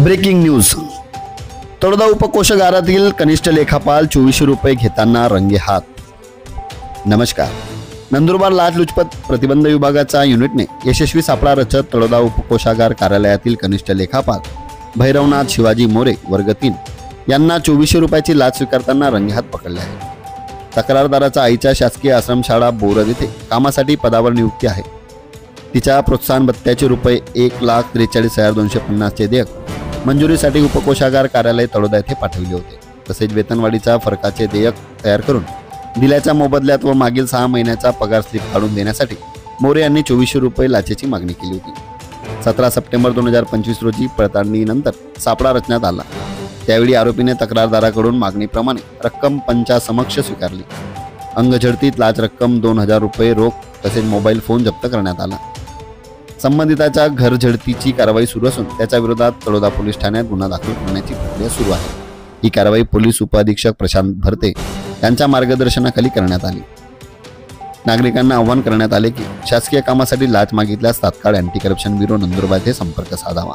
Breaking news. Taloda उपकोषागारातील कनिष्ठ लेखापाल 2400 रुपये घेताना रंगेहात। नमस्कार। नंदुरबार लाचलुचपत प्रतिबंध विभागाच्या युनिटने यशस्वी सापळा रचत तळोदा उपकोषागार कार्यालयातील कनिष्ठ लेखापाल भैरवनाथ शिवाजी मोरे वर्ग 3 यांना 2400 रुपयाची लाच स्वीकारताना रंगेहात पकडले आहे। तक्रारदाराच्या आईच्या शासकीय आश्रमशाळा बोरद येथे कामासाठी पदावर नियुक्ती आहे। तिच्या प्रोत्साहन भत्त्याचे रुपये 1,43,250 चे देयक मंजुरीसाठी उपकोषागार कार्यालय तळोदा येथे पाठविले होते। तसेच वेतनवाढीच्या फरकाचे देयक तयार करून दिल्याच्या मोबदल्यात व मागील 6 महिन्याचा पगार स्लिप काढून देण्यासाठी मोरे यांनी 2400 रुपये लाचेची मागणी केली होती। 17 सप्टेंबर 2025 रोजी पडताळणीनंतर सापळा रचण्यात आला। त्यावेळी आरोपीने तक्रारदाराकडून मागणीप्रमाणे रक्कम पंचासमक्ष स्वीकारली। अंगझडतीत लाच रक्कम 2000 रुपये रोख तसेच मोबाईल फोन जप्त करण्यात आला। संबंधिताच्या घर झडतीची कारवाई सुरू असून त्याच्या विरोधात तळोदा पोलीस ठाण्यात गुन्हा दाखल करण्याची प्रक्रिया सुरू आहे। ही कारवाई पोलीस उपअधीक्षक प्रशांत भरते यांच्या मार्गदर्शनाखाली करण्यात आली। नागरिकांना आवाहन करण्यात आले की शासकीय कामासाठी लाच मागितल्यास तात्काळ अँटी करप्शन ब्युरो नंदुरबार येथे संपर्क साधावा।